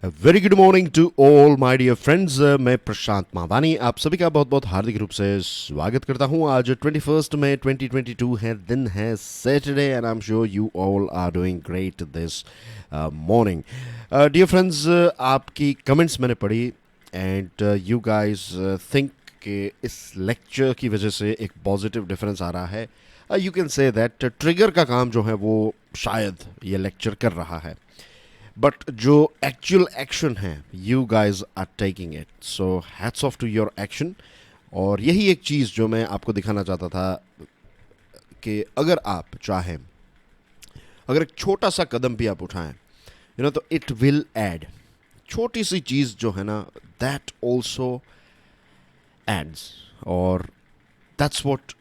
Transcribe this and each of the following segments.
Very good morning to all my dear friends. मैं प्रशांत मावानी आप सभी का बहुत बहुत हार्दिक रूप से स्वागत करता हूं। आज 21 मई 2022 है, दिन है Saturday and I am sure you all are doing great this morning. Dear friends, आपकी कमेंट्स मैंने पढ़ी एंड यू गाइस थिंक कि इस लेक्चर की वजह से एक पॉजिटिव डिफरेंस आ रहा है। You can say that trigger का काम जो है वो शायद ये लेक्चर कर रहा है, बट जो एक्चुअल एक्शन है you guys are taking it, so hats off to your action. और यही एक चीज़ जो मैं आपको दिखाना चाहता था कि अगर आप चाहें, अगर एक छोटा सा कदम भी आप उठाएं तो इट विल एड। छोटी सी चीज़ जो है ना, दैट ऑल्सो एड्स, और that's what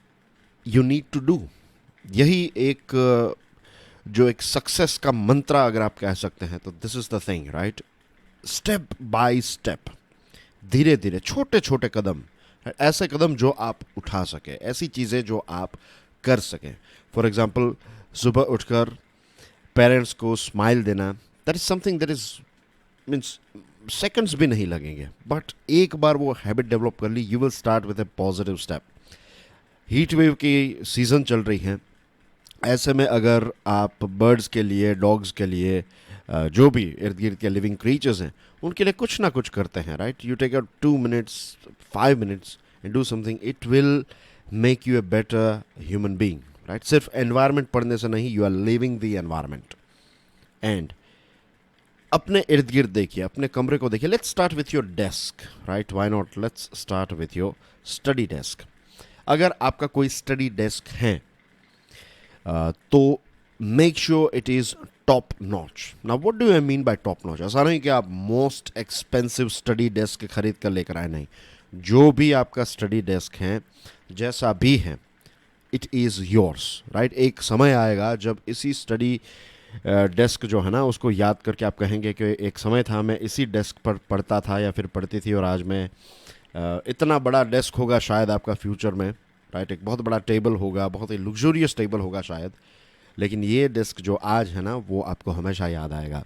you need to do. यही एक जो एक सक्सेस का मंत्रा अगर आप कह सकते हैं तो this is the thing, right? Step by step, धीरे धीरे छोटे छोटे कदम, ऐसे कदम जो आप उठा सके, ऐसी चीज़ें जो आप कर सकें। फॉर एग्जाम्पल, सुबह उठकर पेरेंट्स को स्माइल देना, that is something that is means seconds भी नहीं लगेंगे, बट एक बार वो हैबिट डेवलप कर ली, you will start with a positive step. Heat wave की सीज़न चल रही है, ऐसे में अगर आप बर्ड्स के लिए, डॉग्स के लिए, जो भी इर्द गिर्द के लिविंग क्रीचर्स हैं उनके लिए कुछ ना कुछ करते हैं, right? You take out 2 minutes, 5 minutes and do something, it will make you a better human being, right? सिर्फ एनवायरनमेंट पढ़ने से नहीं, you are living the environment. And अपने इर्द गिर्द देखिए, अपने कमरे को देखिए। Let's start with your desk, right? Why not, let's start with your study desk. अगर आपका कोई स्टडी डेस्क है तो make sure it is top notch. Now what do I mean by top notch? ऐसा नहीं कि आप मोस्ट एक्सपेंसिव स्टडी डेस्क खरीद कर लेकर आए, नहीं। जो भी आपका स्टडी डेस्क है, जैसा भी है, इट इज़ योर्स, राइट? एक समय आएगा जब इसी स्टडी डेस्क जो है ना, उसको याद करके आप कहेंगे कि एक समय था मैं इसी डेस्क पर पढ़ता था या फिर पढ़ती थी, और आज मैं इतना बड़ा डेस्क होगा शायद आपका फ्यूचर में, राइट? एक बहुत बड़ा टेबल होगा, बहुत ही लग्जूरियस टेबल होगा शायद, लेकिन ये डेस्क जो आज है ना, वो आपको हमेशा याद आएगा।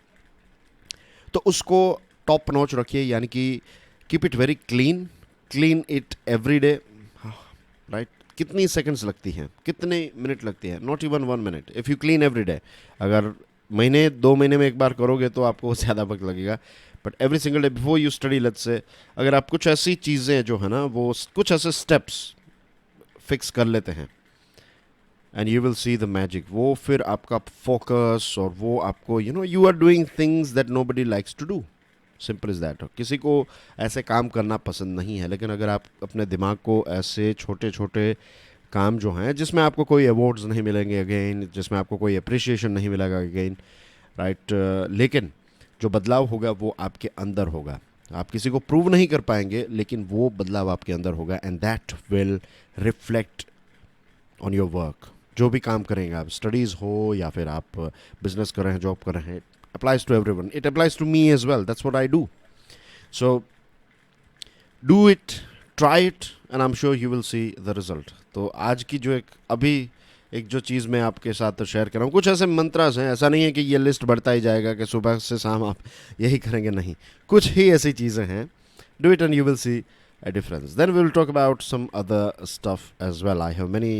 तो उसको टॉप नॉच रखिए, यानी कि keep it very clean, clean it every day, right? कितनी सेकंड्स लगती हैं, कितने मिनट लगती है? Not even 1 minute if you clean every day. अगर महीने 2 महीने में एक बार करोगे तो आपको ज़्यादा वक्त लगेगा, but every single day before you study, let's say अगर आप कुछ ऐसी चीज़ें जो है ना, वो कुछ ऐसे स्टेप्स फिक्स कर लेते हैं, and you will see the magic. वो फिर आपका फोकस, और वो आपको you are doing things that nobody likes to do, simple is that. किसी को ऐसे काम करना पसंद नहीं है, लेकिन अगर आप अपने दिमाग को ऐसे छोटे छोटे काम जो हैं, जिसमें आपको कोई अवार्ड्स नहीं मिलेंगे अगेन, जिसमें आपको कोई अप्रिसिएशन नहीं मिलेगा अगेन, राइट, लेकिन जो बदलाव होगा वो आपके अंदर होगा। आप किसी को प्रूव नहीं कर पाएंगे, लेकिन वो बदलाव आपके अंदर होगा, and that will reflect on your work. जो भी काम करेंगे आप, स्टडीज़ हो या फिर आप बिजनेस कर रहे हैं, जॉब कर रहे हैं, applies to everyone. It applies to me as well. That's what I do. So do it, try it, and I'm sure you will see the result. तो आज की जो एक जो चीज़ मैं आपके साथ शेयर कर रहा हूँ, कुछ ऐसे मंत्रास हैं। ऐसा नहीं है कि ये लिस्ट बढ़ता ही जाएगा कि सुबह से शाम आप यही करेंगे, नहीं। कुछ ही ऐसी चीज़ें हैं। Do it and you will C a difference. Then we will talk about some other stuff as well. I have many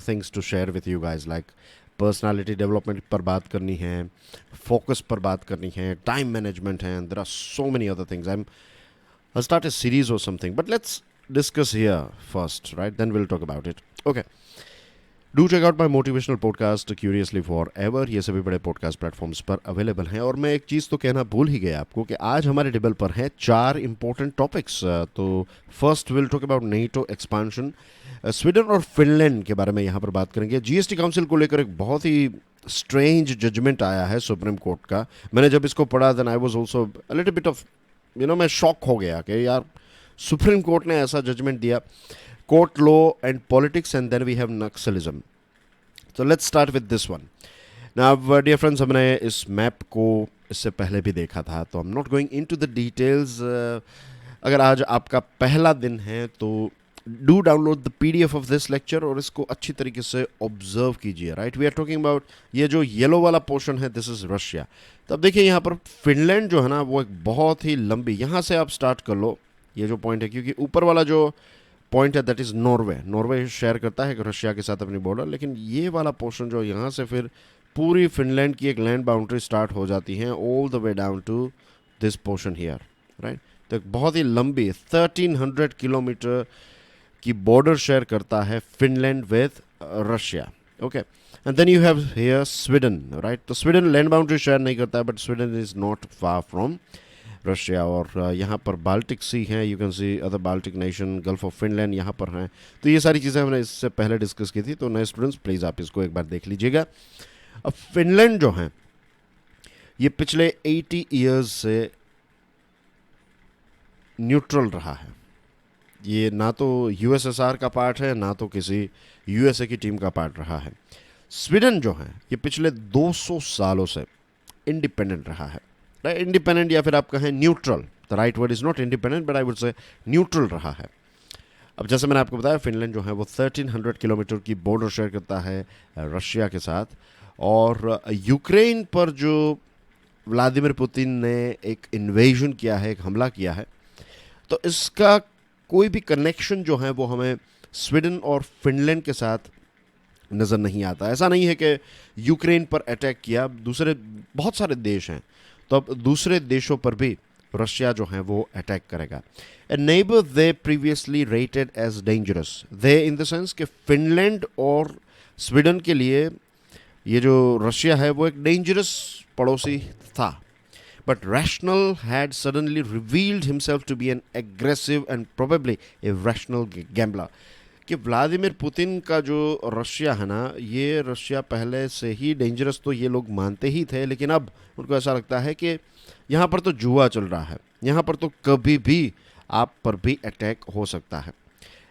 things to share with you guys, like personality development पर बात करनी है, फोकस पर बात करनी है, time management है, and there are so many other things. I'll start a series or something, but let's discuss here first, right? Then we'll talk about it. Okay. Do check out my motivational podcast curiously for ever. ये सभी बड़े podcast platforms पर available हैं। और मैं एक चीज़ तो कहना भूल ही गया आपको कि आज हमारे टेबल पर हैं 4 इंपॉर्टेंट टॉपिक्स। तो first will talk about NATO expansion. Sweden और फिनलैंड के बारे में यहाँ पर बात करेंगे। जीएसटी काउंसिल को लेकर एक बहुत ही स्ट्रेंज जजमेंट आया है सुप्रीम कोर्ट का। मैंने जब इसको पढ़ा, then I was also a little bit of मैं शॉक हो गया कि यार सुप्रीम कोर्ट ने ऐसा जजमेंट दिया। Court law and politics, and then we have naxalism. तो let's start with this one. Now dear friends, हमने इस मैप को इससे पहले भी देखा था, तो I am not going into the details. अगर आज आपका पहला दिन है तो do download the PDF of this lecture और इसको अच्छी तरीके से ऑब्जर्व कीजिए, right. We are talking about ये जो येलो वाला पोर्शन है, दिस इज रशिया। तो अब देखिए यहाँ पर फिनलैंड जो है ना वो एक बहुत ही लंबी, यहाँ से आप स्टार्ट कर लो ये जो पॉइंट है, क्योंकि ऊपर वाला जो पॉइंट है that is Norway. Norway share करता है रशिया के साथ अपनी बॉर्डर, लेकिन ये वाला पोर्शन जो यहाँ से फिर पूरी फिनलैंड की एक लैंड बाउंड्री स्टार्ट हो जाती है all the way down to this portion here, right. तो एक बहुत ही लंबी 1300 किलोमीटर की बॉर्डर शेयर करता है Finland with Russia, okay. And then you have here Sweden, right. तो स्वीडन लैंड बाउंड्री शेयर नहीं करता है, but Sweden is not far from Russia. और यहाँ पर बाल्टिक सी हैं, you can see other Baltic nation, gulf of Finland यहाँ पर हैं। तो ये सारी चीज़ें हमने इससे पहले डिस्कस की थी, तो नए स्टूडेंट्स प्लीज़ आप इसको एक बार देख लीजिएगा। अब फिनलैंड जो है ये पिछले 80 ईयर्स से न्यूट्रल रहा है। ये ना तो यूएसएसआर का पार्ट है, ना तो किसी यूएसए की टीम का पार्ट रहा है। स्वीडन जो है ये पिछले 200 सालों से इंडिपेंडेंट रहा है, राइट। इंडिपेंडेंट या फिर आप कहें neutral, the right word is not independent but I would say neutral रहा है। अब जैसे मैंने आपको बताया फिनलैंड जो है वो 1300 किलोमीटर की बॉर्डर शेयर करता है रशिया के साथ। और यूक्रेन पर जो व्लादिमीर पुतिन ने एक इन्वेजन किया है, एक हमला किया है, तो इसका कोई भी कनेक्शन जो है वो हमें स्वीडन और फिनलैंड के साथ नज़र नहीं आता। ऐसा नहीं है कि यूक्रेन पर अटैक किया, दूसरे बहुत सारे देश हैं, तो अब दूसरे देशों पर भी रशिया जो है वो अटैक करेगा। A neighbour they previously rated as dangerous, they in the sense कि फिनलैंड और स्वीडन के लिए ये जो रशिया है वो एक डेंजरस पड़ोसी था। But Rational had suddenly revealed himself to be an aggressive and probably a rational gambler. कि व्लादिमीर पुतिन का जो रशिया है ना, ये रशिया पहले से ही डेंजरस तो ये लोग मानते ही थे, लेकिन अब उनको ऐसा लगता है कि यहाँ पर तो जुआ चल रहा है, यहाँ पर तो कभी भी आप पर भी अटैक हो सकता है।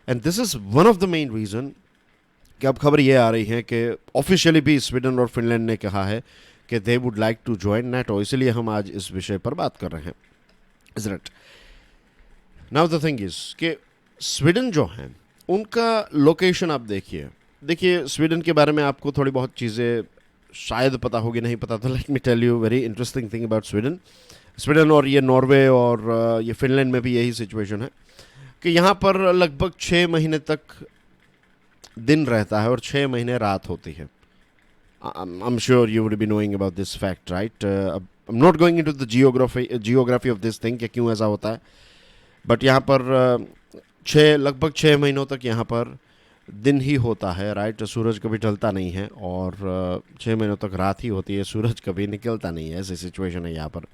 And this is one of the main reason कि अब खबर ये आ रही है कि ऑफिशियली भी स्वीडन और फिनलैंड ने कहा है कि they would like to join NATO, इसलिए हम आज इस विषय पर बात कर रहे हैं, is it. Now the thing is कि स्वीडन जो है उनका लोकेशन आप देखिए स्वीडन के बारे में आपको थोड़ी बहुत चीज़ें शायद पता होगी, नहीं पता तो let me tell you very interesting thing about Sweden और ये नॉर्वे और ये फिनलैंड में भी यही सिचुएशन है कि यहाँ पर लगभग 6 महीने तक दिन रहता है और 6 महीने रात होती है। I'm sure you would be knowing about this fact, right? I'm not going into the geography of this thing कि क्यों ऐसा होता है, बट यहाँ पर लगभग 6 महीनों तक यहाँ पर दिन ही होता है, राइट। सूरज कभी ढलता नहीं है और 6 महीनों तक रात ही होती है, सूरज कभी निकलता नहीं है, ऐसी सिचुएशन है यहाँ पर।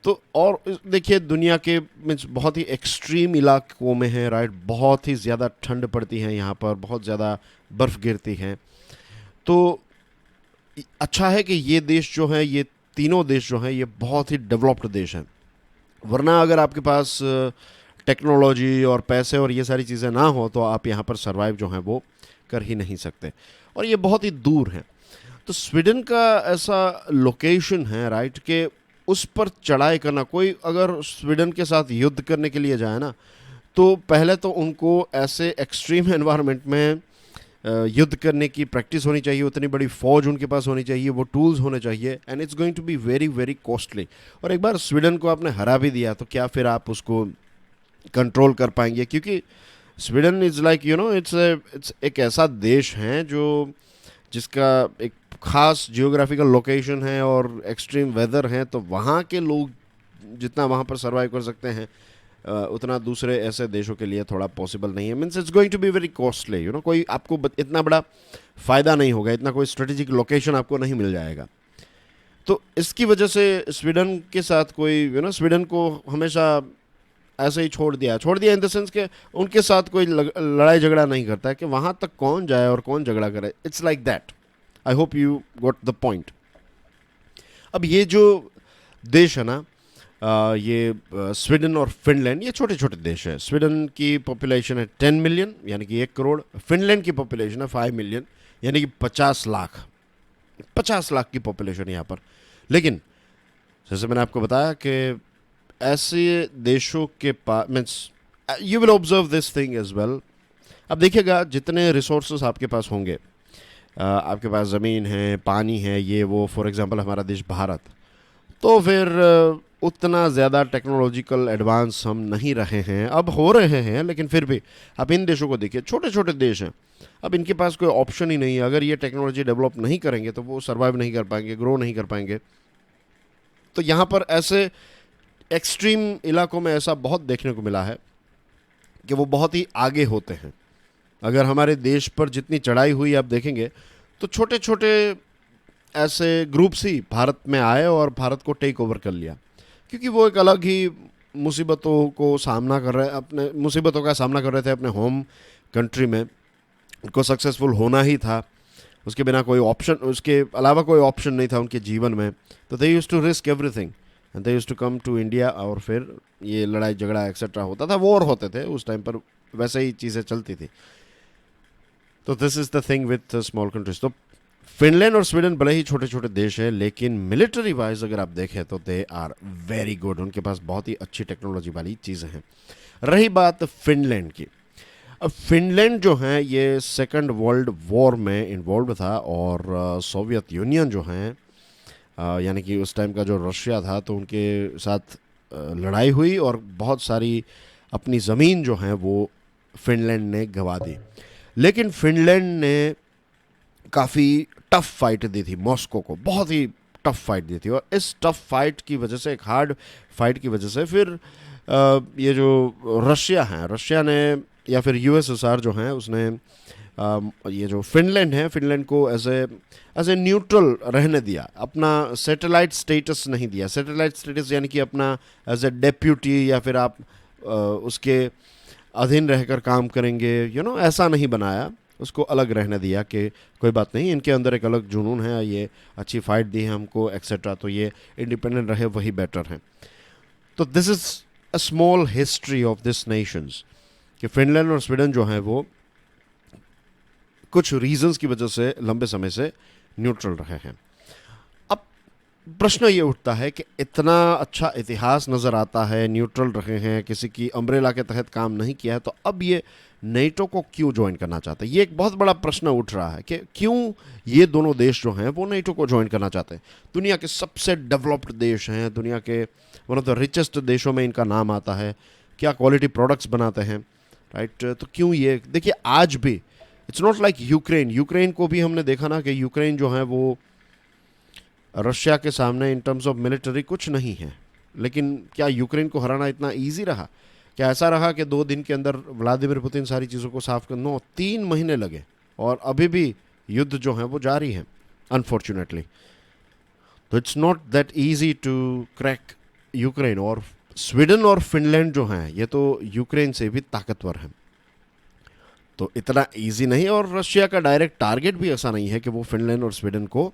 तो और देखिए दुनिया के मीन्स बहुत ही एक्सट्रीम इलाकों में है, राइट। बहुत ही ज़्यादा ठंड पड़ती है यहाँ पर, बहुत ज़्यादा बर्फ़ गिरती है। तो अच्छा है कि ये देश जो है, ये तीनों देश जो हैं ये बहुत ही डेवलप्ड देश हैं, वरना अगर आपके पास टेक्नोलॉजी और पैसे और ये सारी चीज़ें ना हो तो आप यहाँ पर सर्वाइव जो हैं वो कर ही नहीं सकते, और ये बहुत ही दूर हैं। तो स्वीडन का ऐसा लोकेशन है, राइट, कि उस पर चढ़ाई करना, कोई अगर स्वीडन के साथ युद्ध करने के लिए जाए ना, तो पहले तो उनको ऐसे एक्सट्रीम एनवायरनमेंट में युद्ध करने की प्रैक्टिस होनी चाहिए, उतनी बड़ी फौज उनके पास होनी चाहिए, वो टूल्स होने चाहिए, and it's going to be very very costly. और एक बार स्वीडन को आपने हरा भी दिया तो क्या फिर आप उसको कंट्रोल कर पाएंगे, क्योंकि Sweden is like you know it's एक ऐसा देश है जो जिसका एक ख़ास जियोग्राफिकल लोकेशन है और एक्सट्रीम वेदर है, तो वहाँ के लोग जितना वहाँ पर सर्वाइव कर सकते हैं उतना दूसरे ऐसे देशों के लिए थोड़ा पॉसिबल नहीं है। Means it's going to be very costly, you know, कोई आपको इतना बड़ा फ़ायदा नहीं होगा, इतना कोई स्ट्रेटेजिक लोकेशन आपको नहीं मिल जाएगा। तो इसकी वजह से स्वीडन के साथ कोई यू नो स्वीडन को हमेशा ऐसे ही छोड़ दिया इन द सेंस कि उनके साथ कोई लड़ाई झगड़ा नहीं करता है कि वहाँ तक कौन जाए और कौन झगड़ा करे। It's like that. I hope you got the point. अब ये जो देश है ना, ये स्वीडन और फिनलैंड, ये छोटे छोटे देश है। स्वीडन की पॉपुलेशन है 10 मिलियन यानी कि 1 करोड़। फिनलैंड की पॉपुलेशन है 5 मिलियन यानी कि 50 लाख की पॉपुलेशन यहाँ पर। लेकिन जैसे मैंने आपको बताया कि ऐसे देशों के पास means you will observe this thing as well. अब देखिएगा जितने रिसोर्सेज आपके पास होंगे, आपके पास ज़मीन है, पानी है, ये वो, फॉर एग्जांपल हमारा देश भारत, तो फिर उतना ज़्यादा टेक्नोलॉजिकल एडवांस हम नहीं रहे हैं, अब हो रहे हैं, लेकिन फिर भी आप इन देशों को देखिए, छोटे छोटे देश हैं, अब इनके पास कोई ऑप्शन ही नहीं है. अगर ये टेक्नोलॉजी डेवलप नहीं करेंगे तो वो सर्वाइव नहीं कर पाएंगे, ग्रो नहीं कर पाएंगे. तो यहाँ पर ऐसे एक्सट्रीम इलाकों में ऐसा बहुत देखने को मिला है कि वो बहुत ही आगे होते हैं. अगर हमारे देश पर जितनी चढ़ाई हुई आप देखेंगे तो छोटे छोटे ऐसे ग्रुप्स ही भारत में आए और भारत को टेक ओवर कर लिया, क्योंकि वो एक अलग ही मुसीबतों को सामना कर रहे, अपने मुसीबतों का सामना कर रहे थे अपने होम कंट्री में. उनको सक्सेसफुल होना ही था, उसके बिना कोई ऑप्शन, उसके अलावा कोई ऑप्शन नहीं था उनके जीवन में. तो they used to risk everything and they used to come to India. और फिर ये लड़ाई झगड़ा एक्सेट्रा होता था, वॉर होते थे उस टाइम पर, वैसे ही चीज़ें चलती थी. तो this is the thing with small countries. तो फिनलैंड और स्वीडन भले ही छोटे छोटे देश हैं, लेकिन मिलिट्री वाइज अगर आप देखें तो दे आर वेरी गुड. उनके पास बहुत ही अच्छी टेक्नोलॉजी वाली चीज़ें हैं. रही बात फिनलैंड की, अब फिनलैंड जो है ये सेकंड वर्ल्ड वॉर में इन्वॉल्व था, और सोवियत यूनियन जो हैं, यानी कि उस टाइम का जो रशिया था, तो उनके साथ लड़ाई हुई और बहुत सारी अपनी ज़मीन जो है वो फिनलैंड ने गंवा दी. लेकिन फिनलैंड ने काफ़ी टफ फाइट दी थी मॉस्को को, बहुत ही टफ फाइट दी थी. और इस टफ फाइट की वजह से, एक हार्ड फाइट की वजह से, फिर ये जो रशिया है, रशिया ने या फिर यूएसएसआर जो है, उसने ये जो फिनलैंड है, फिनलैंड को एज ए न्यूट्रल रहने दिया, अपना सैटेलाइट स्टेटस नहीं दिया. सैटेलाइट स्टेटस यानी कि अपना एज ए डेप्यूटी, या फिर आप उसके अधीन रहकर काम करेंगे, ऐसा नहीं बनाया. उसको अलग रहने दिया कि कोई बात नहीं, इनके अंदर एक अलग जुनून है, ये अच्छी फाइट दी है हमको एक्सेट्रा, तो ये इंडिपेंडेंट रहे वही बेटर है. तो this is a small history of this Nations, कि फिनलैंड और स्वीडन जो हैं वो कुछ रीजंस की वजह से लंबे समय से न्यूट्रल रहे हैं. अब प्रश्न ये उठता है कि इतना अच्छा इतिहास नज़र आता है, न्यूट्रल रहे हैं, किसी की अम्ब्रेला के तहत काम नहीं किया है, तो अब ये नेटो को क्यों ज्वाइन करना चाहते हैं? ये एक बहुत बड़ा प्रश्न उठ रहा है कि क्यों ये दोनों देश जो हैं वो नेटो को ज्वाइन करना चाहते हैं. दुनिया के सबसे डेवलप्ड देश हैं, दुनिया के वन ऑफ द रिचेस्ट देशों में इनका नाम आता है, क्या क्वालिटी प्रोडक्ट्स बनाते हैं, राइट. तो क्यों ये, देखिए आज भी इट्स नॉट लाइक यूक्रेन को भी हमने देखा ना कि यूक्रेन जो है वो रशिया के सामने इन टर्म्स ऑफ मिलिट्री कुछ नहीं है, लेकिन क्या यूक्रेन को हराना इतना ईजी रहा? क्या ऐसा रहा कि 2 दिन के अंदर व्लादिमीर पुतिन सारी चीज़ों को साफ करना? 3 महीने लगे, और अभी भी युद्ध जो है वो जारी है अनफॉर्चुनेटली. तो it's not that easy to crack Ukraine. और स्वीडन और फिनलैंड जो हैं ये तो यूक्रेन से भी ताकतवर हैं, तो इतना इजी नहीं. और रशिया का डायरेक्ट टारगेट भी ऐसा नहीं है कि वो फिनलैंड और स्वीडन को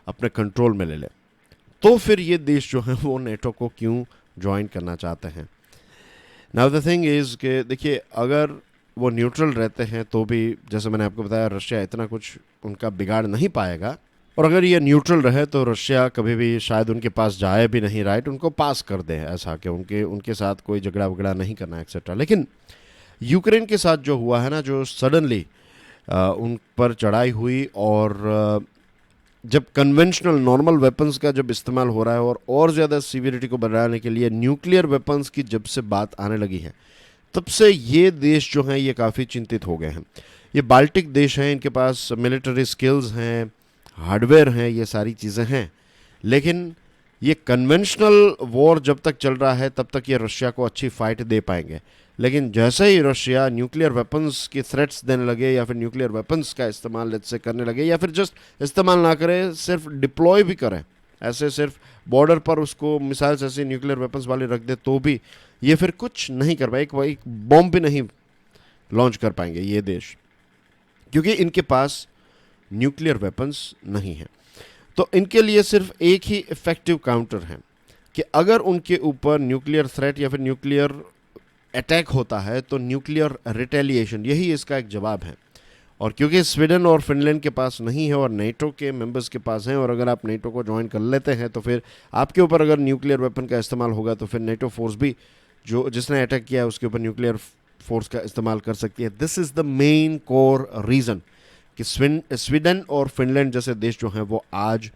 अपने कंट्रोल में ले ले. तो फिर ये देश जो हैं वो नेटो को क्यों ज्वाइन करना चाहते हैं? नाउ द थिंग इज़ कि देखिए, अगर वो न्यूट्रल रहते हैं तो भी, जैसे मैंने आपको बताया, रशिया इतना कुछ उनका बिगाड़ नहीं पाएगा. और अगर ये न्यूट्रल रहे तो रशिया कभी भी शायद उनके पास जाए भी नहीं, राइट, उनको पास कर दे, ऐसा कि उनके साथ कोई झगड़ा वगड़ा नहीं करना एक्सेट्रा. लेकिन यूक्रेन के साथ जो हुआ है ना, जो सडनली उन पर चढ़ाई हुई, और जब कन्वेंशनल नॉर्मल वेपन्स का जब इस्तेमाल हो रहा है, और ज़्यादा सीवियरिटी को बढ़ाने के लिए न्यूक्लियर वेपन्स की जब से बात आने लगी है, तब से ये देश जो हैं ये काफ़ी चिंतित हो गए हैं. ये बाल्टिक देश हैं, इनके पास मिलिट्री स्किल्स हैं, हार्डवेयर हैं, ये सारी चीज़ें हैं, लेकिन ये कन्वेंशनल वॉर जब तक चल रहा है तब तक ये रशिया को अच्छी फाइट दे पाएंगे. लेकिन जैसे ही रशिया न्यूक्लियर वेपन्स की थ्रेट्स देने लगे, या फिर न्यूक्लियर वेपन्स का इस्तेमाल लेट्स से करने लगे, या फिर जस्ट इस्तेमाल ना करें, सिर्फ डिप्लॉय भी करें, ऐसे सिर्फ बॉर्डर पर उसको मिसाइल्स ऐसे न्यूक्लियर वेपन्स वाले रख दे, तो भी ये फिर कुछ नहीं कर पाए, एक बॉम्ब भी नहीं लॉन्च कर पाएंगे ये देश, क्योंकि इनके पास न्यूक्लियर वेपन्स नहीं है. तो इनके लिए सिर्फ एक ही इफेक्टिव काउंटर है कि अगर उनके ऊपर न्यूक्लियर थ्रेट या फिर न्यूक्लियर अटैक होता है तो न्यूक्लियर रिटेलिएशन, यही इसका एक जवाब है. और क्योंकि स्वीडन और फिनलैंड के पास नहीं है और नेटो के मेंबर्स के पास हैं, और अगर आप नेटो को ज्वाइन कर लेते हैं तो फिर आपके ऊपर अगर न्यूक्लियर वेपन का इस्तेमाल होगा तो फिर नेटो फोर्स भी जो जिसने अटैक किया उसके ऊपर न्यूक्लियर फोर्स का इस्तेमाल कर सकती है। This is the main core reason कि स्वीडन और फिनलैंड जैसे देश जो हैं वो आज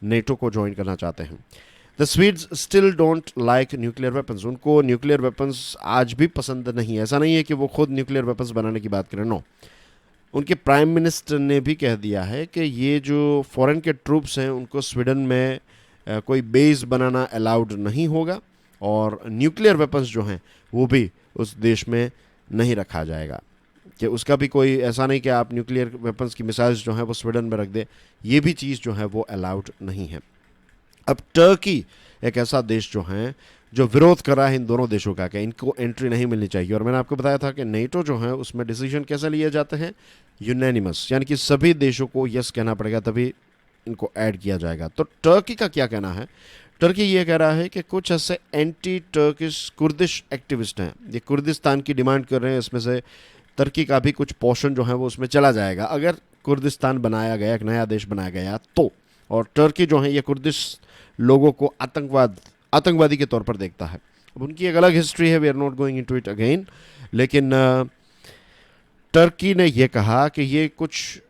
नेटो को ज्वाइन करना चाहते हैं। The Swedes still don't like nuclear weapons, उनको न्यूक्लियर वेपन्स आज भी पसंद नहीं है। ऐसा नहीं है कि वो खुद न्यूक्लियर वेपन्स बनाने की बात करें, नो। उनके प्राइम मिनिस्टर ने भी कह दिया है कि ये जो फॉरेन के ट्रूप्स हैं उनको स्वीडन में कोई बेस बनाना अलाउड नहीं होगा और न्यूक्लियर वेपन्स जो हैं वो भी उस देश में नहीं रखा जाएगा, कि उसका भी कोई ऐसा नहीं कि आप न्यूक्लियर वेपन्स की मिसाइल्स जो हैं वो स्वीडन में रख दें, ये भी चीज़ जो है वो अलाउड नहीं है। अब टर्की एक ऐसा देश जो है जो विरोध कर रहा है इन दोनों देशों का कि इनको एंट्री नहीं मिलनी चाहिए। और मैंने आपको बताया था कि नेटो जो है उसमें डिसीजन कैसे लिए जाते हैं, यूनैनिमस, यानी कि सभी देशों को यस कहना पड़ेगा तभी इनको ऐड किया जाएगा। तो टर्की का क्या कहना है? टर्की ये कह रहा है कि कुछ ऐसे एंटी टर्किश कुर्दिश एक्टिविस्ट हैं, ये कुर्दिस्तान की डिमांड कर रहे हैं, इसमें से टर्की का भी कुछ पोर्शन जो है वो उसमें चला जाएगा अगर कुर्दिस्तान बनाया गया, एक नया देश बनाया गया तो। और टर्की जो है ये कुर्दिश लोगों को आतंकवादी के तौर पर देखता है। अब उनकी एक अलग हिस्ट्री है, we are not going into it again, लेकिन टर्की ने यह कहा कि ये कुछ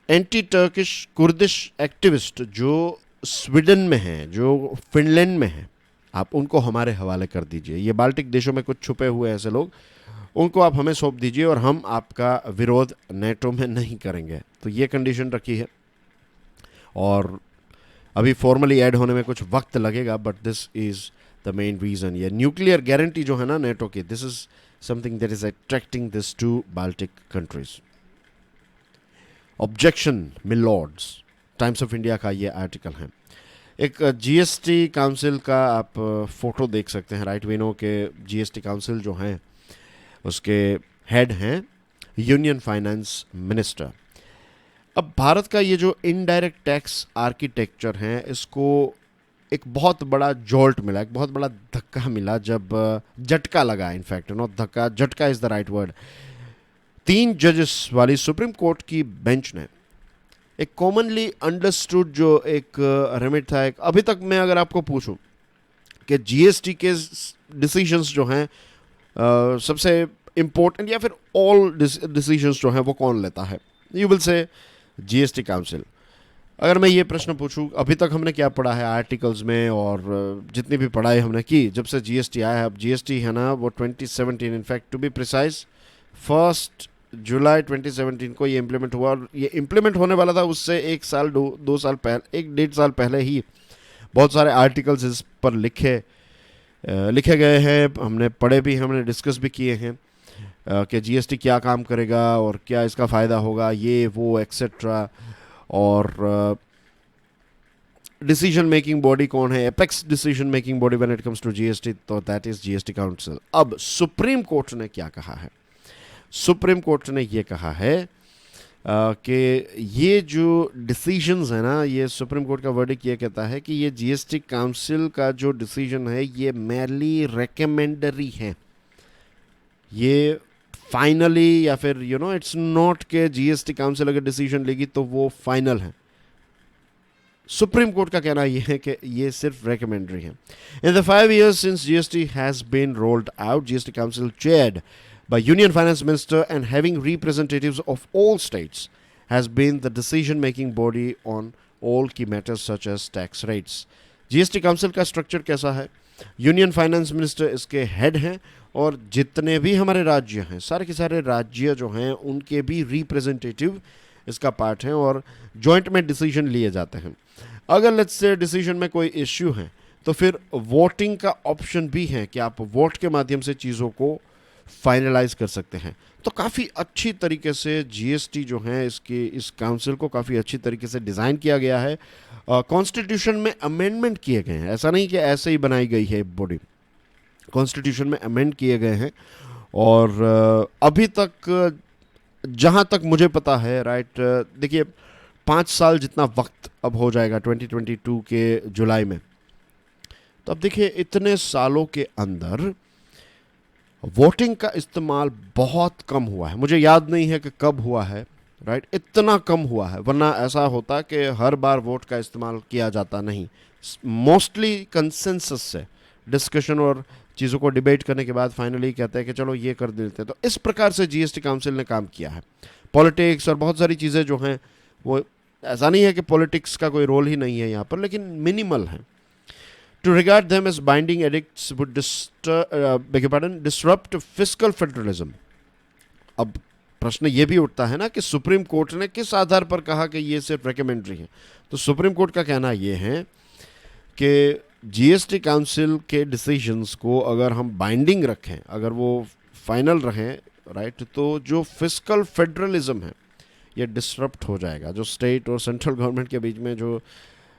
एंटी टर्किश कुर्दिश एक्टिविस्ट जो स्वीडन में हैं, जो फिनलैंड में हैं, आप उनको हमारे हवाले कर दीजिए। ये बाल्टिक देशों में कुछ छुपे हुए ऐसे लोग, उनको आप हमें सौंप दीजिए और हम आपका विरोध नेटो में नहीं करेंगे। तो ये कंडीशन रखी है और अभी फॉर्मली ऐड होने में कुछ वक्त लगेगा, but this is the main reason. ये न्यूक्लियर गारंटी जो है ना नेटो की, this is something that is attracting this to Baltic countries. Objection milords, Times of India का ये आर्टिकल है। एक जीएसटी काउंसिल का आप फोटो देख सकते हैं, राइट विनो के जीएसटी काउंसिल जो हैं उसके हेड हैं यूनियन फाइनेंस मिनिस्टर। अब भारत का ये जो इनडायरेक्ट टैक्स आर्किटेक्चर है, इसको एक बहुत बड़ा जॉल्ट मिला, एक बहुत बड़ा धक्का मिला, जब झटका लगा, इनफैक्ट धक्का, झटका इज़ द राइट वर्ड। 3 जजेस वाली सुप्रीम कोर्ट की बेंच ने एक कॉमनली अंडरस्टूड जो एक रेमेडी था, एक अभी तक मैं अगर आपको पूछूं कि जीएसटी के डिसीजंस जो हैं सबसे इम्पोर्टेंट या फिर ऑल डिसीजंस जो हैं वो कौन लेता है, you will say GST council. अगर मैं ये प्रश्न पूछूं अभी तक हमने क्या पढ़ा है आर्टिकल्स में और जितनी भी पढ़ाई हमने की जब से जीएसटी आया है, अब जीएसटी है ना वो 2017, इनफैक्ट टू बी प्रिसाइज 1 जुलाई 2017 को ये इम्प्लीमेंट हुआ और ये इम्प्लीमेंट होने वाला था उससे 1 साल 2 साल पहले, 1-1.5 साल पहले ही बहुत सारे आर्टिकल्स इस पर लिखे गए हैं, हमने पढ़े भी, हमने डिस्कस भी किए हैं कि जीएसटी क्या काम करेगा और क्या इसका फ़ायदा होगा, ये वो एक्सेट्रा। और डिसीजन मेकिंग बॉडी कौन है, apex decision making body when it comes to GST, तो दैट इज जीएसटी काउंसिल। अब सुप्रीम कोर्ट ने क्या कहा है? सुप्रीम कोर्ट ने ये कहा है कि ये जो डिसीजंस है ना, ये सुप्रीम कोर्ट का वर्डिक्ट ये कहता है कि ये जीएसटी काउंसिल का जो डिसीजन है ये मेरली रेकमेंडरी है, ये फाइनली या फिर इट्स नॉट के जीएसटी काउंसिल अगर डिसीजन लेगी तो वो फाइनल है। सुप्रीम कोर्ट का कहना यह है कि ये सिर्फ रेकमेंडरी है। In the 5 years since GST has been rolled out, GST council chaired by Union Finance Minister and having representatives of all states has been the decision-making body on all key matters such as tax rates. GST Council का structure कैसा है? Union finance minister इसके head हैं और जितने भी हमारे राज्य हैं, सारे के सारे राज्य जो हैं उनके भी रिप्रेजेंटेटिव इसका पार्ट हैं और जॉइंट में डिसीजन लिए जाते हैं। अगर लेट्स से डिसीजन में कोई इश्यू है तो फिर वोटिंग का ऑप्शन भी है कि आप वोट के माध्यम से चीज़ों को फाइनलाइज कर सकते हैं। तो काफ़ी अच्छी तरीके से जीएसटी जो है इस काउंसिल को काफ़ी अच्छी तरीके से डिज़ाइन किया गया है। कॉन्स्टिट्यूशन में अमेंडमेंट किए गए हैं, ऐसा नहीं कि ऐसे ही बनाई गई है बॉडी, कॉन्स्टिट्यूशन में अमेंड किए गए हैं। और अभी तक जहाँ तक मुझे पता है, राइट, देखिए 5 साल जितना वक्त अब हो जाएगा 2022 के जुलाई में, तो अब देखिए इतने सालों के अंदर वोटिंग का इस्तेमाल बहुत कम हुआ है। मुझे याद नहीं है कि कब हुआ है, राइट, इतना कम हुआ है, वरना ऐसा होता कि हर बार वोट का इस्तेमाल किया जाता नहीं। मोस्टली कंसेंसस से डिस्कशन और चीज़ों को डिबेट करने के बाद फाइनली कहते हैं कि चलो ये कर देते हैं। तो इस प्रकार से जीएसटी काउंसिल ने काम किया है। पॉलिटिक्स और बहुत सारी चीज़ें जो हैं वो, ऐसा नहीं है कि पॉलिटिक्स का कोई रोल ही नहीं है यहाँ पर, लेकिन मिनिमल है। To regard them as binding edicts would disrupt fiscal federalism. अब प्रश्न ये भी उठता है ना कि सुप्रीम कोर्ट ने किस आधार पर कहा कि ये सिर्फ रिकमेंडरी है। तो सुप्रीम कोर्ट का कहना ये है कि जीएसटी काउंसिल के डिसीजंस को अगर हम बाइंडिंग रखें, अगर वो फाइनल रहें, राइट, तो जो फिस्कल फेडरलिज्म है ये डिसरप्ट हो जाएगा। जो स्टेट और सेंट्रल गवर्नमेंट के बीच में जो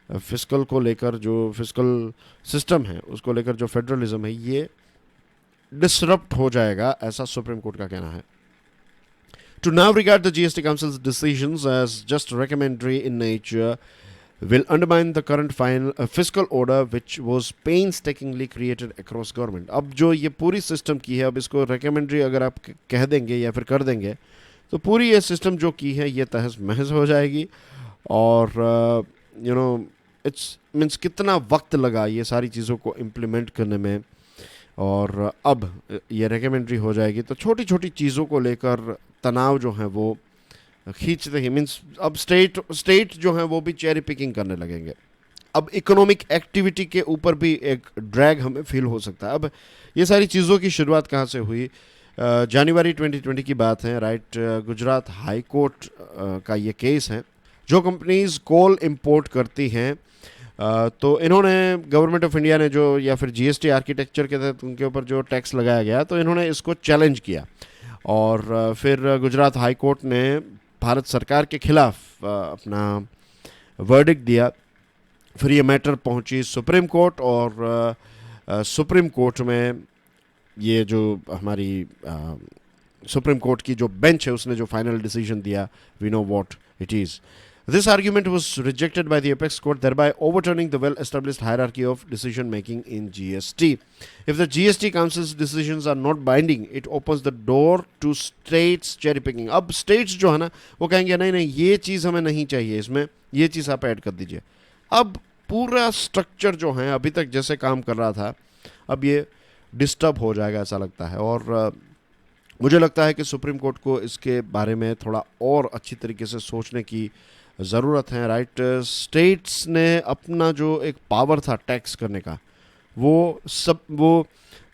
फिस्कल को लेकर जो फिस्कल सिस्टम है उसको लेकर जो फेडरलिज्म है ये डिसरप्ट हो जाएगा, ऐसा सुप्रीम कोर्ट का कहना है। To now regard the GST Council's decisions as just recommendatory in nature will undermine the current fiscal order which was painstakingly created across government. अब जो ये पूरी सिस्टम की है, अब इसको recommendatory अगर आप कह देंगे या फिर कर देंगे तो पूरी ये सिस्टम जो की है ये तहस महस हो जाएगी। और यू नो इट्स मीन्स कितना वक्त लगा ये सारी चीज़ों को इम्प्लीमेंट करने में, और अब ये रेकमेंडरी हो जाएगी तो छोटी छोटी चीज़ों को लेकर तनाव जो है वो खींचते ही, मीन्स अब स्टेट जो है वो भी चेरी पिकिंग करने लगेंगे। अब इकोनॉमिक एक्टिविटी के ऊपर भी एक ड्रैग हमें फील हो सकता है। अब ये सारी चीज़ों की शुरुआत कहाँ से हुई? जनवरी 2020 की बात है, राइट। गुजरात हाई कोर्ट का ये केस है। जो कंपनीज कोल इंपोर्ट करती हैं तो इन्होंने, गवर्नमेंट ऑफ इंडिया ने जो, या फिर जीएसटी आर्किटेक्चर के तहत उनके ऊपर जो टैक्स लगाया गया, तो इन्होंने इसको चैलेंज किया और फिर गुजरात हाई कोर्ट ने भारत सरकार के खिलाफ अपना वर्डिक्ट दिया। फिर ये मैटर पहुंची सुप्रीम कोर्ट और सुप्रीम कोर्ट में ये जो हमारी सुप्रीम कोर्ट की जो बेंच है उसने जो फाइनल डिसीजन दिया, we know what it is. This argument was rejected by the apex court, thereby overturning the well-established hierarchy of decision-making in GST. If the GST Council's decisions are not binding, it opens the door to states cherry-picking. अब states जो है ना वो कहेंगे नहीं नहीं ये चीज़ हमें नहीं चाहिए, इसमें ये चीज़ आप ऐड कर दीजिए। अब पूरा स्ट्रक्चर जो है अभी तक जैसे काम कर रहा था अब ये डिस्टर्ब हो जाएगा ऐसा लगता है। और मुझे लगता है कि सुप्रीम कोर्ट को इसके बारे में थोड़ा और अच्छी तरीके से सोचने की ज़रूरत है, राइट। स्टेट्स ने अपना जो एक पावर था टैक्स करने का वो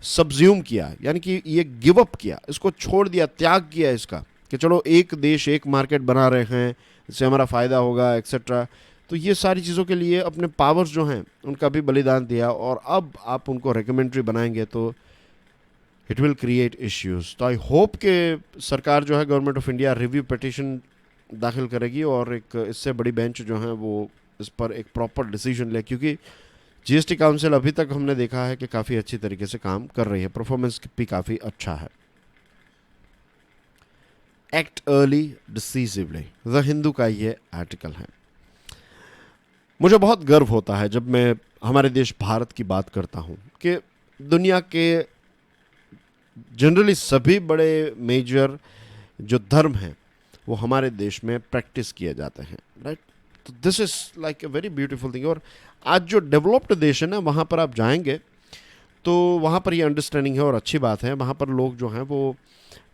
सब्ज्यूम किया, यानी कि ये गिव अप किया, इसको छोड़ दिया, त्याग किया इसका कि चलो एक देश एक मार्केट बना रहे हैं, इससे हमारा फ़ायदा होगा एक्सेट्रा। तो ये सारी चीज़ों के लिए अपने पावर्स जो हैं उनका भी बलिदान दिया, और अब आप उनको रिकमेंडरी बनाएंगे तो इट विल क्रिएट इश्यूज़। तो आई होप कि सरकार जो है, government of India, review petition दाखिल करेगी और एक इससे बड़ी बेंच जो है वो इस पर एक प्रॉपर डिसीजन ले, क्योंकि जीएसटी काउंसिल अभी तक हमने देखा है कि काफ़ी अच्छी तरीके से काम कर रही है, परफॉर्मेंस भी काफ़ी अच्छा है। एक्ट अर्ली डिसीसिवली, द हिंदू का ये आर्टिकल है। मुझे बहुत गर्व होता है जब मैं हमारे देश भारत की बात करता हूँ कि दुनिया के जनरली सभी बड़े मेजर जो धर्म हैं वो हमारे देश में प्रैक्टिस किए जाते हैं, राइट। तो this is like a very beautiful thing. और आज जो डेवलप्ड देश है ना वहाँ पर आप जाएंगे तो वहाँ पर ये अंडरस्टैंडिंग है और अच्छी बात है। वहाँ पर लोग जो हैं वो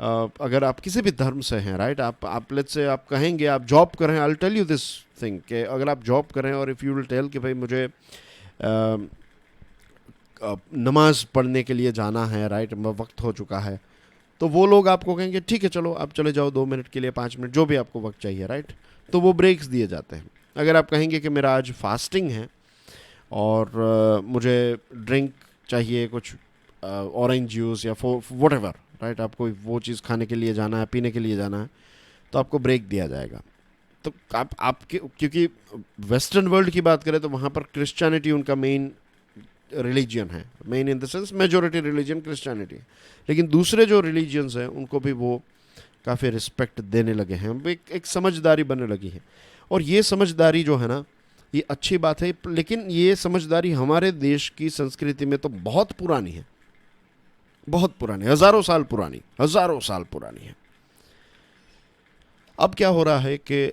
अगर आप किसी भी धर्म से हैं, राइट, आप लेट्स से आप कहेंगे आप जॉब करें, I will tell you this thing कि अगर आप जॉब करें और इफ़ यू विल टेल कि भाई मुझे नमाज पढ़ने के लिए जाना है, राइट, वक्त हो चुका है, तो वो लोग आपको कहेंगे ठीक है चलो आप चले जाओ 2 मिनट के लिए, 5 मिनट, जो भी आपको वक्त चाहिए, राइट। तो वो ब्रेक्स दिए जाते हैं। अगर आप कहेंगे कि मेरा आज फास्टिंग है और मुझे ड्रिंक चाहिए, कुछ ऑरेंज जूस या व्हाटएवर, राइट, आपको वो चीज़ खाने के लिए जाना है, पीने के लिए जाना है, तो आपको ब्रेक दिया जाएगा। तो आपके क्योंकि वेस्टर्न वर्ल्ड की बात करें तो वहाँ पर क्रिश्चियनिटी उनका मेन रिलीजन है, main in the sense majority religion Christianity, लेकिन दूसरे जो रिलीजन्स हैं उनको भी वो काफ़ी रिस्पेक्ट देने लगे हैं, एक समझदारी बनने लगी है। और ये समझदारी जो है ना ये अच्छी बात है, लेकिन ये समझदारी हमारे देश की संस्कृति में तो बहुत पुरानी है, बहुत पुरानी, हज़ारों साल पुरानी है। अब क्या हो रहा है कि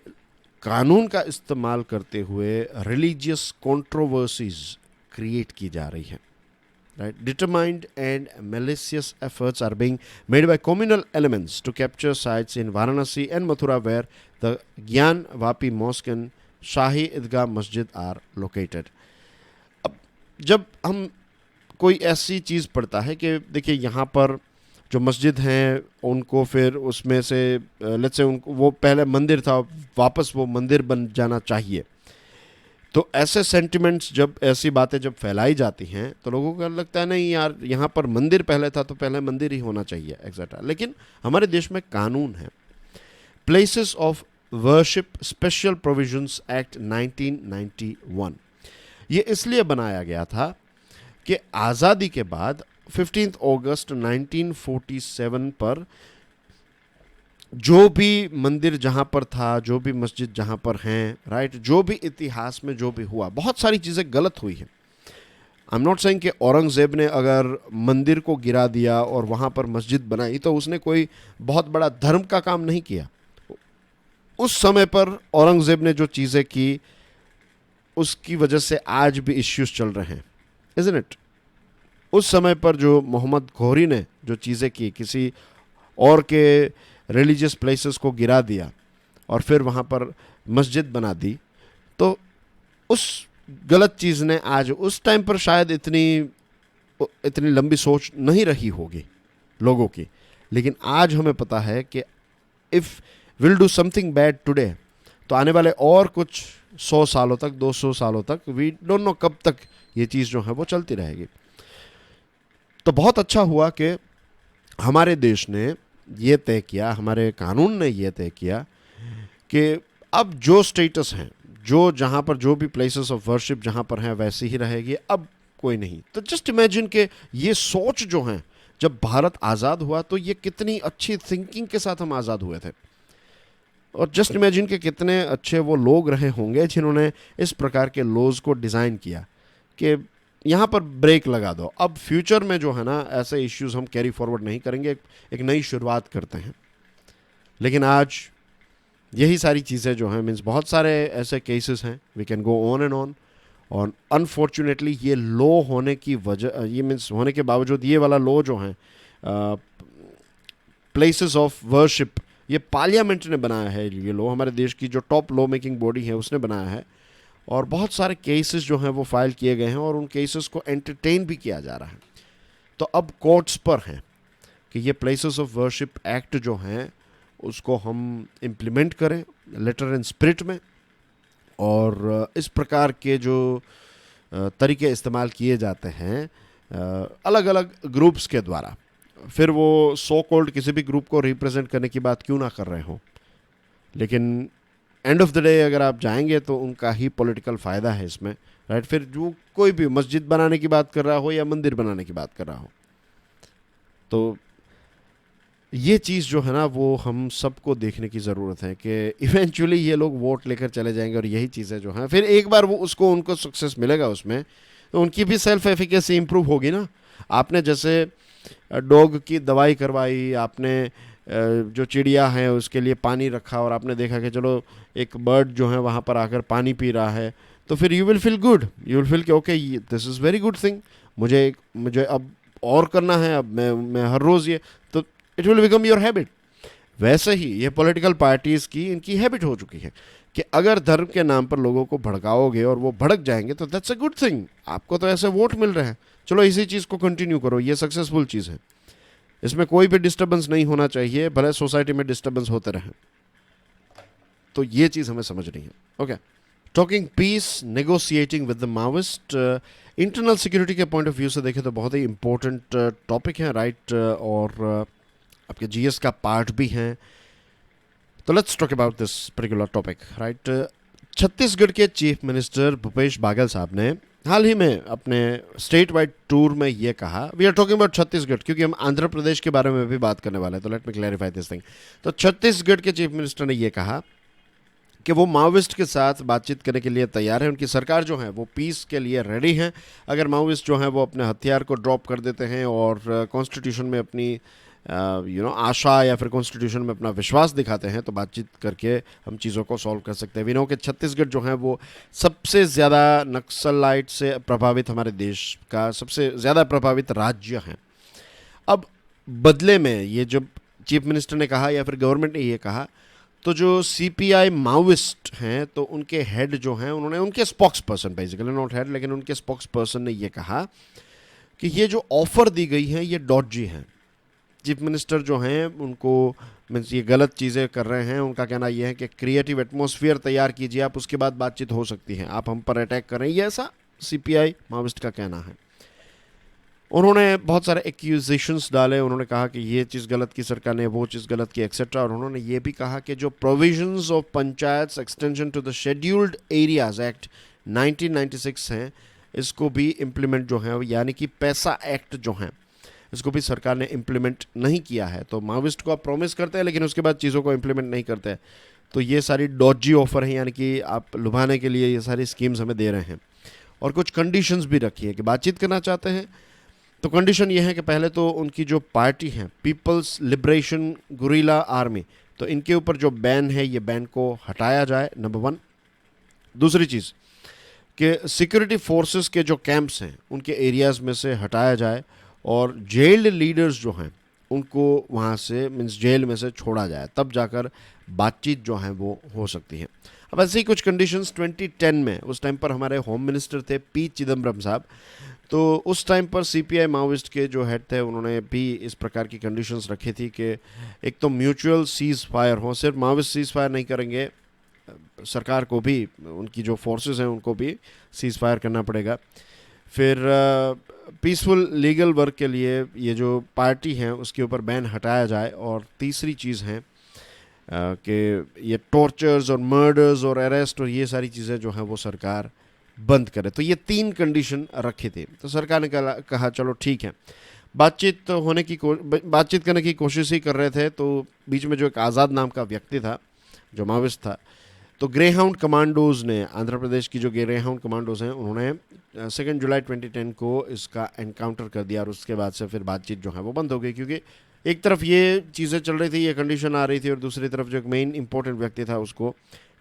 कानून का इस्तेमाल करते हुए रिलीजियस कंट्रोवर्सीज क्रिएट की जा रही है। right? Determined and malicious efforts are being made by communal elements to capture sites in Varanasi and Mathura where the Gyan Vapi Mosque and Shahi Idgah Masjid are located. अब जब हम कोई ऐसी चीज़ पढ़ता है कि देखिए यहाँ पर जो मस्जिद हैं उनको फिर उसमें से लेट्स से उनको वो पहले मंदिर था वापस वो मंदिर बन जाना चाहिए, तो ऐसे सेंटिमेंट्स जब ऐसी बातें जब फैलाई जाती हैं तो लोगों को लगता है नहीं यार यहाँ पर मंदिर पहले था तो पहले मंदिर ही होना चाहिए एक्सेट्रा। लेकिन हमारे देश में कानून है, places of worship special provisions act 1991। ये इसलिए बनाया गया था कि आज़ादी के बाद 15 अगस्त 1947 पर जो भी मंदिर जहाँ पर था, जो भी मस्जिद जहाँ पर हैं, राइट, जो भी इतिहास में जो भी हुआ, बहुत सारी चीज़ें गलत हुई हैं। आई एम नॉट सेइंग कि औरंगज़ेब ने अगर मंदिर को गिरा दिया और वहाँ पर मस्जिद बनाई तो उसने कोई बहुत बड़ा धर्म का काम नहीं किया। उस समय पर औरंगज़ेब ने जो चीज़ें की उसकी वजह से आज भी इश्यूज चल रहे हैं, इज़न्ट इट? उस समय पर जो मोहम्मद घोरी ने जो चीज़ें की, किसी और के रिलीजियस प्लेसेस को गिरा दिया और फिर वहाँ पर मस्जिद बना दी, तो उस गलत चीज़ ने आज उस टाइम पर शायद इतनी लंबी सोच नहीं रही होगी लोगों की। लेकिन आज हमें पता है कि if will do something bad today तो आने वाले और कुछ 100 सालों तक, 200 सालों तक, वी डोंट नो कब तक ये चीज़ जो है वो चलती रहेगी। तो बहुत अच्छा हुआ कि हमारे देश ने ये तय किया, हमारे कानून ने ये तय किया कि अब जो स्टेटस हैं, जो जहाँ पर जो भी प्लेसेस ऑफ वर्शिप जहाँ पर हैं वैसी ही रहेगी, अब कोई नहीं। तो जस्ट इमेजिन कि ये सोच जो है, जब भारत आज़ाद हुआ तो ये कितनी अच्छी थिंकिंग के साथ हम आज़ाद हुए थे, और जस्ट इमेजिन कि कितने अच्छे वो लोग रहे होंगे जिन्होंने इस प्रकार के लॉज को डिज़ाइन किया कि यहाँ पर ब्रेक लगा दो। अब फ्यूचर में जो है ना ऐसे इश्यूज हम कैरी फॉरवर्ड नहीं करेंगे, एक नई शुरुआत करते हैं। लेकिन आज यही सारी चीज़ें जो हैं, मीन्स बहुत सारे ऐसे केसेस हैं, we can go on and on. और अनफॉर्चुनेटली ये लॉ होने की वजह, ये मीन्स होने के बावजूद ये वाला लॉ जो है प्लेसेस ऑफ वर्शिप, ये पार्लियामेंट ने बनाया है। ये लॉ हमारे देश की जो टॉप लॉ मेकिंग बॉडी है उसने बनाया है, और बहुत सारे केसेस जो हैं वो फाइल किए गए हैं और उन केसेस को एंटरटेन भी किया जा रहा है। तो अब कोर्ट्स पर हैं कि ये प्लेसेस ऑफ वर्शिप एक्ट जो हैं उसको हम इम्प्लीमेंट करें लेटर एंड स्पिरिट में, और इस प्रकार के जो तरीके इस्तेमाल किए जाते हैं अलग अलग ग्रुप्स के द्वारा, फिर वो सो कॉल्ड किसी भी ग्रुप को रिप्रेजेंट करने की बात क्यों ना कर रहे हों, लेकिन एंड ऑफ द डे अगर आप जाएंगे तो उनका ही पॉलिटिकल फ़ायदा है इसमें, राइट। फिर जो कोई भी मस्जिद बनाने की बात कर रहा हो या मंदिर बनाने की बात कर रहा हो, तो ये चीज़ जो है ना वो हम सबको देखने की ज़रूरत है कि इवेंचुअली ये लोग वोट लेकर चले जाएंगे और यही चीज़ें जो हैं फिर एक बार वो उनको सक्सेस मिलेगा उसमें, तो उनकी भी सेल्फ एफिकेसी इंप्रूव होगी ना। आपने जैसे डॉग की दवाई करवाई, आपने जो चिड़िया है उसके लिए पानी रखा और आपने देखा कि चलो एक बर्ड जो है वहाँ पर आकर पानी पी रहा है, तो फिर you will feel good, you will feel कि okay this is very good thing, मुझे अब और करना है, अब मैं हर रोज़ ये, तो it will become your habit. वैसे ही ये पॉलिटिकल पार्टीज़ की इनकी हैबिट हो चुकी है कि अगर धर्म के नाम पर लोगों को भड़काओगे और वो भड़क जाएंगे तो दैट्स अ गुड थिंग, आपको तो ऐसे वोट मिल रहे हैं, चलो इसी चीज़ को कंटिन्यू करो, ये सक्सेसफुल चीज़ है, इसमें कोई भी डिस्टर्बेंस नहीं होना चाहिए, भले सोसाइटी में डिस्टर्बेंस होते रहे। तो ये चीज़ हमें समझनी है। Okay, talking peace, negotiating with the Maoist, internal security के पॉइंट ऑफ व्यू से देखें तो बहुत ही इंपॉर्टेंट टॉपिक है, राइट, और आपके जीएस का पार्ट भी हैं। तो let's talk about this particular topic, right. Chhattisgarh के चीफ मिनिस्टर भूपेश बागेल साहब ने हाल ही में अपने स्टेट वाइड टूर में ये कहा, we are talking about Chhattisgarh क्योंकि हम आंध्र प्रदेश के बारे में भी बात करने वाले हैं, तो let me clarify this thing. तो छत्तीसगढ़ के चीफ मिनिस्टर ने ये कहा कि वो माओविस्ट के साथ बातचीत करने के लिए तैयार है, उनकी सरकार जो है वो पीस के लिए रेडी है। अगर माओविस्ट जो है वो अपने हथियार को ड्रॉप कर देते हैं और कॉन्स्टिट्यूशन में अपनी आशा या फिर कॉन्स्टिट्यूशन में अपना विश्वास दिखाते हैं तो बातचीत करके हम चीज़ों को सॉल्व कर सकते हैं। वी नो कि छत्तीसगढ़ जो है वो सबसे ज़्यादा नक्सलाइट से प्रभावित हमारे देश का सबसे ज़्यादा प्रभावित राज्य है। अब बदले में ये जब चीफ मिनिस्टर ने कहा या फिर गवर्नमेंट ने ये कहा, तो जो सीपीआई माओइस्ट हैं तो उनके हेड जो हैं उन्होंने, उनके spokes person, basically not head लेकिन उनके स्पोक्स पर्सन ने ये कहा कि ये जो ऑफ़र दी गई है ये डॉजी है। चीफ मिनिस्टर जो हैं उनको मीन्स ये गलत चीज़ें कर रहे हैं। उनका कहना यह है कि क्रिएटिव एटमॉस्फेयर तैयार कीजिए आप, उसके बाद बातचीत हो सकती है, आप हम पर अटैक कर रहे हैं, ये ऐसा सीपीआई माओइस्ट का कहना है। उन्होंने बहुत सारे एक्यूजेशंस डाले, उन्होंने कहा कि ये चीज़ गलत की सरकार ने, वो चीज़ गलत की एक्सेट्रा। और उन्होंने ये भी कहा कि जो provisions of panchayat extension to the scheduled areas act 1996 हैं, इसको भी इम्प्लीमेंट जो है, यानी कि पैसा एक्ट जो है, इसको भी सरकार ने इम्प्लीमेंट नहीं किया है। तो माओइस्ट को आप प्रॉमिस करते हैं लेकिन उसके बाद चीज़ों को इम्प्लीमेंट नहीं करते हैं। तो ये सारी डॉजी ऑफर हैं, यानी कि आप लुभाने के लिए ये सारी स्कीम्स हमें दे रहे हैं। और कुछ कंडीशंस भी रखी है कि बातचीत करना चाहते हैं तो कंडीशन ये है कि पहले तो उनकी जो पार्टी है पीपल्स लिबरेशन गुरिल्ला आर्मी, तो इनके ऊपर जो बैन है ये बैन को हटाया जाए, नंबर 1। दूसरी चीज़ कि सिक्योरिटी फोर्सेस के जो कैंप्स हैं उनके एरियाज़ में से हटाया जाए और जेल्ड लीडर्स जो हैं उनको वहाँ से मीन्स जेल में से छोड़ा जाए, तब जाकर बातचीत जो है वो हो सकती है। अब ऐसे ही कुछ कंडीशंस 2010 में, उस टाइम पर हमारे होम मिनिस्टर थे पी चिदम्बरम साहब, तो उस टाइम पर सीपीआई माओइस्ट के जो हेड थे उन्होंने भी इस प्रकार की कंडीशंस रखी थी कि एक तो म्यूचुअल सीज़ फायर हो, सिर्फ माओइस्ट सीज़ फायर नहीं करेंगे, सरकार को भी, उनकी जो फोर्सेस हैं उनको भी सीज़ फायर करना पड़ेगा। फिर पीसफुल लीगल वर्क के लिए ये जो पार्टी है उसके ऊपर बैन हटाया जाए। और तीसरी चीज़ है कि ये टॉर्चर्स और मर्डर्स और अरेस्ट और ये सारी चीज़ें जो हैं वो सरकार बंद करे। तो ये 3 कंडीशन रखी थी। तो सरकार ने कहा चलो ठीक है, बातचीत करने की कोशिश ही कर रहे थे। तो बीच में जो एक आज़ाद नाम का व्यक्ति था जो माओइस्ट था, तो ग्रेहाउंड कमांडोज़ ने, आंध्र प्रदेश की जो ग्रेहाउंड कमांडोज़ हैं उन्होंने 2 जुलाई 2010 को इसका एनकाउंटर कर दिया। और उसके बाद से फिर बातचीत जो है वो बंद हो गई, क्योंकि एक तरफ ये चीज़ें चल रही थी, ये कंडीशन आ रही थी, और दूसरी तरफ जो एक मेन इंपॉर्टेंट व्यक्ति था उसको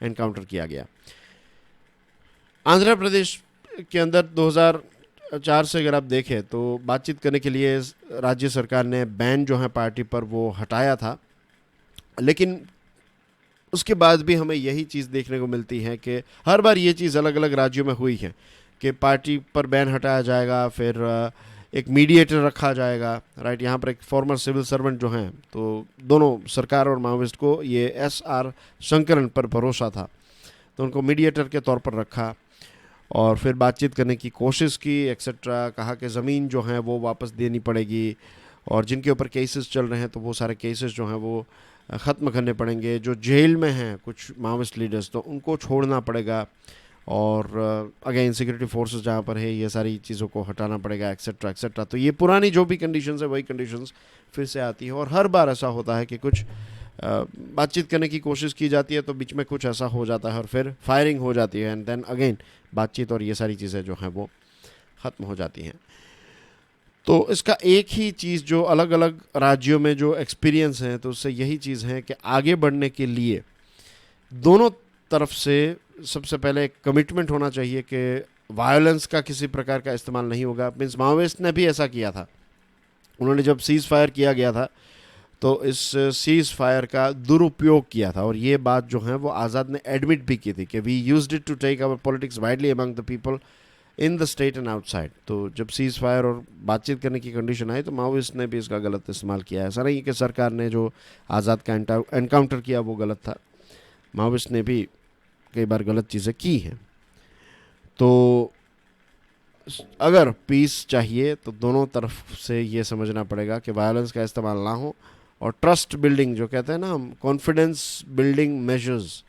एनकाउंटर किया गया। आंध्र प्रदेश के अंदर 2004 से अगर आप देखें तो बातचीत करने के लिए राज्य सरकार ने बैन जो है पार्टी पर वो हटाया था, लेकिन उसके बाद भी हमें यही चीज़ देखने को मिलती है कि हर बार ये चीज़ अलग अलग राज्यों में हुई है कि पार्टी पर बैन हटाया जाएगा, फिर एक मीडिएटर रखा जाएगा, राइट। यहाँ पर एक फॉर्मर सिविल सर्वेंट जो हैं, तो दोनों सरकार और माओइस्ट को ये एस.आर. शंकरन पर भरोसा था, तो उनको मीडिएटर के तौर पर रखा और फिर बातचीत करने की कोशिश की एक्सेट्रा। कहा कि ज़मीन जो है वो वापस देनी पड़ेगी और जिनके ऊपर केसेस चल रहे हैं तो वो सारे केसेस जो हैं वो ख़त्म करने पड़ेंगे। जो जेल में हैं कुछ माओइस्ट लीडर्स, तो उनको छोड़ना पड़ेगा। और अगेन सिक्योरिटी फोर्सेस जहाँ पर है ये सारी चीज़ों को हटाना पड़ेगा एक्सेट्रा एक्सेट्रा। तो ये पुरानी जो भी कंडीशंस है वही कंडीशंस फिर से आती है। और हर बार ऐसा होता है कि कुछ बातचीत करने की कोशिश की जाती है तो बीच में कुछ ऐसा हो जाता है और फिर फायरिंग हो जाती है, एंड देन अगेन बातचीत और ये सारी चीज़ें जो हैं वो ख़त्म हो जाती हैं। तो इसका एक ही चीज़ जो अलग अलग राज्यों में जो एक्सपीरियंस हैं, तो उससे यही चीज़ है कि आगे बढ़ने के लिए दोनों तरफ से सबसे पहले एक कमिटमेंट होना चाहिए कि वायलेंस का किसी प्रकार का इस्तेमाल नहीं होगा। मीन्स माओइस्ट ने भी ऐसा किया था, उन्होंने जब सीज़ फायर किया गया था तो इस सीज़ फायर का दुरुपयोग किया था। और ये बात जो है वो आज़ाद ने एडमिट भी की थी कि we used it to take our politics widely among the people in the state and outside. तो जब सीज़ फायर और बातचीत करने की कंडीशन आई तो माओइस्ट ने भी इसका गलत इस्तेमाल किया है। ऐसा नहीं कि सरकार ने जो आज़ाद का एनकाउंटर किया वो गलत था, माओइस्ट ने भी कई बार गलत चीज़ें की हैं। तो अगर पीस चाहिए तो दोनों तरफ से ये समझना पड़ेगा कि वायलेंस का इस्तेमाल ना हो, और ट्रस्ट बिल्डिंग जो कहते हैं ना हम, कॉन्फिडेंस बिल्डिंग मेजर्स,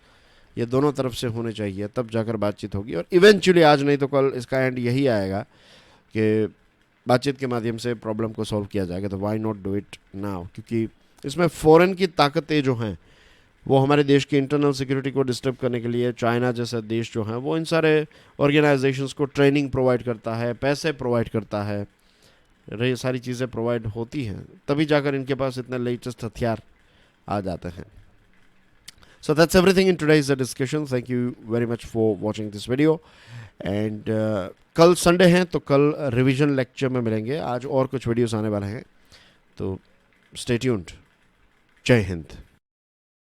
ये दोनों तरफ से होने चाहिए, तब जाकर बातचीत होगी। और इवेंचुअली आज नहीं तो कल इसका एंड यही आएगा कि बातचीत के माध्यम से प्रॉब्लम को सॉल्व किया जाएगा। तो why not do it now, क्योंकि इसमें फ़ॉरेन की ताकतें जो हैं वो हमारे देश की इंटरनल सिक्योरिटी को डिस्टर्ब करने के लिए, चाइना जैसा देश जो है वो इन सारे ऑर्गेनाइजेशंस को ट्रेनिंग प्रोवाइड करता है, पैसे प्रोवाइड करता है, ये सारी चीज़ें प्रोवाइड होती हैं, तभी जाकर इनके पास इतने लेटेस्ट हथियार आ जाते हैं. So that's everything in today's discussion. Thank you very much for watching this video. And कल संडे है तो कल रिवीजन लेक्चर में मिलेंगे. आज और कुछ वीडियोस आने वाले हैं, तो स्टे ट्यून्ड. जय हिंद.